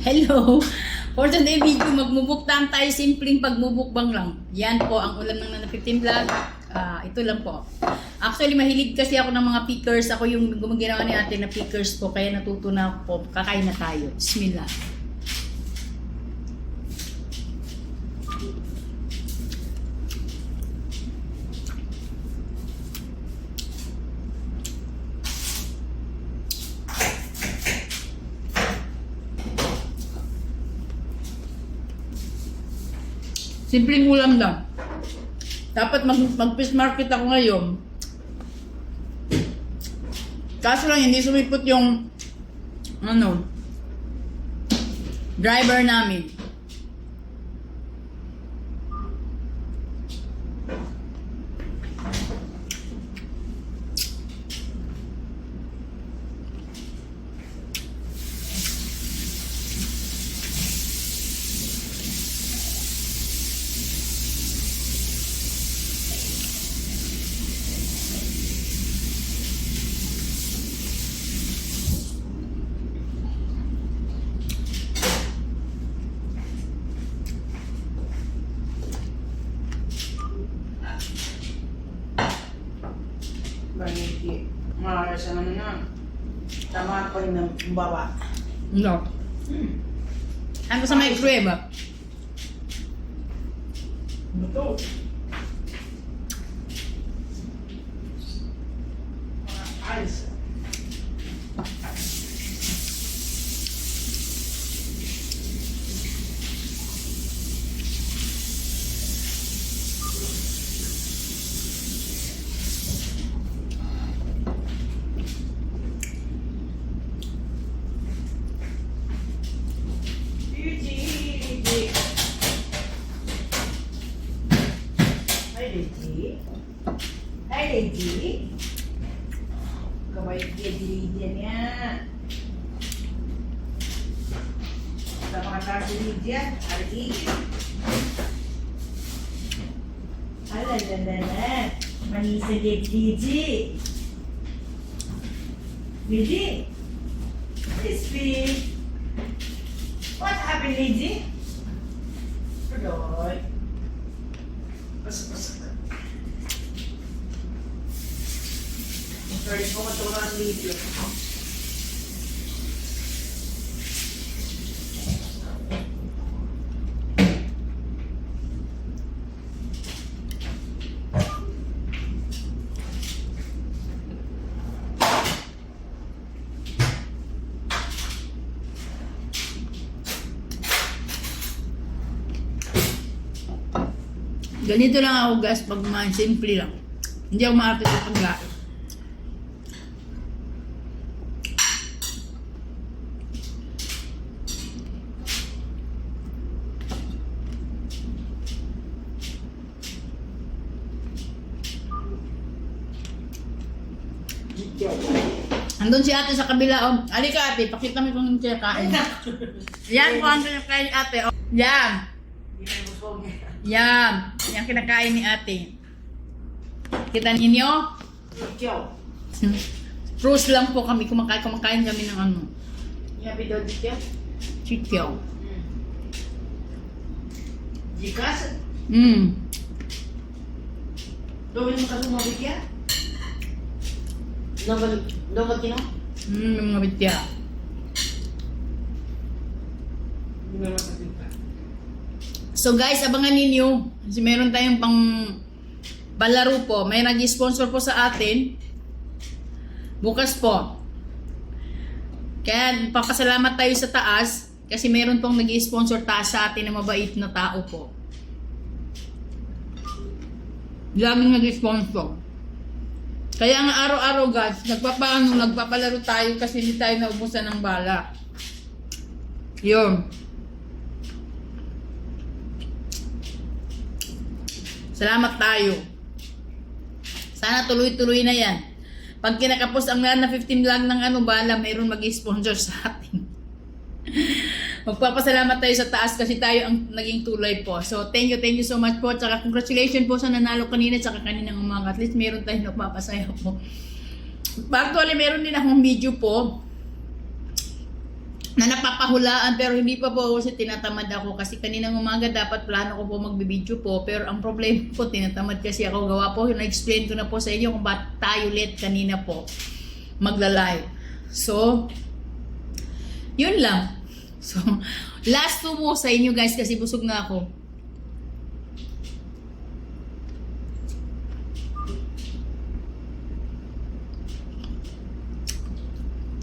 Hello! For today video, magmumukbang tayo. Simpleng pagmumukbang lang. Yan po ang ulam ng Nana 15 Vlog. Ito lang po. Actually, mahilig kasi ako ng mga pickers. Ako yung gumaginawa ni ate na pickers po. Kaya natuto na ako po. Kakain na tayo. Bismillah. Simpleng ulam lang. Dapat mag-fish market ako ngayon. Kaso lang hindi sumipot yung driver namin. Baniki. Maayos ang ano na. Tama ko rin ng bawa. No. Ano sa microwave ah? Buto. Ayos. Hai Deji. Kabait dia diri niya. Sama kata diri dia hari ini. Alalala. Manis dia Deji. Deji. Crispy. What happened Deji? Adoy. Pasok. Sorry po matulang ang video. Ganito lang ako guys pag simple lang. Hindi ako maarte sa pagkain. Andun si ate sa kabila. Oh. Halika ate, pakita mo kung siya kain. Yan po ang kinakain ni ate. Oh. Yan. Yan. Yan kinakain ni ate. Kita ninyo? Rose lang po kami. Kumakain kami ng ano. Yabi daw dito? Chikyo. Jikas? Mm. Gawin mo kasi mabit yan? Dapat kino? Mga bitya. Hindi naman kasi ka. So guys, abangan ninyo. Kasi meron tayong pang palaro po. May nag-sponsor po sa atin. Bukas po. Kaya papasalamat tayo sa taas. Kasi meron pong nag-sponsor taas sa atin na mabait na tao po. Laging nag-sponsor. Kaya nga araw-araw guys, nagpapalaro tayo kasi hindi tayo naubusan ng bala. Yun. Salamat tayo. Sana tuloy-tuloy na yan. Pag kinakapos ang Nana 15 Vlog ng bala, mayroon mag-sponsor sa atin. Magpapasalamat tayo sa taas kasi tayo ang naging tulay po. So, thank you so much po. Tsaka congratulations po sa nanalo kanina tsaka kaninang umaga. At least meron tayong nagpapasaya po. Actually, meron din akong video po. na napapahulaan pero hindi pa po kasi tinatamad ako kasi kaninang umaga dapat plano ko po magbibideo po pero ang problema po tinatamad kasi ako gawa po na-explain ko na po sa inyo kung bakit tayo ulit kanina po magla-live. So yun lang. So last 2 mo sa inyo guys kasi busog na ako.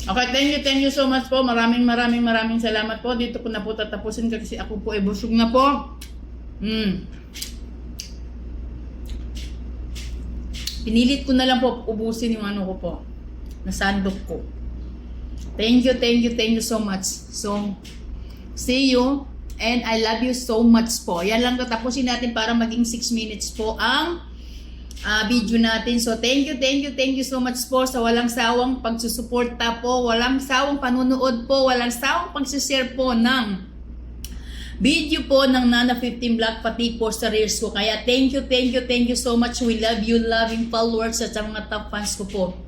Okay, thank you so much po. Maraming salamat po. Dito ko na po tatapusin kasi ako po ay busog na po. Pinilit ko na lang po ubusin yung ano ko po. Nasandok ko. Thank you so much. So, see you and I love you so much po. Yan lang tatapusin natin para maging 6 minutes po ang video natin. So thank you so much po sa walang sawang pagsusuporta po, walang sawang panunood po, walang sawang pagsishare po ng video po ng Nana 15 Vlog pati po sa reels ko. Kaya thank you so much. We love you, loving followers at sa mga top fans ko po.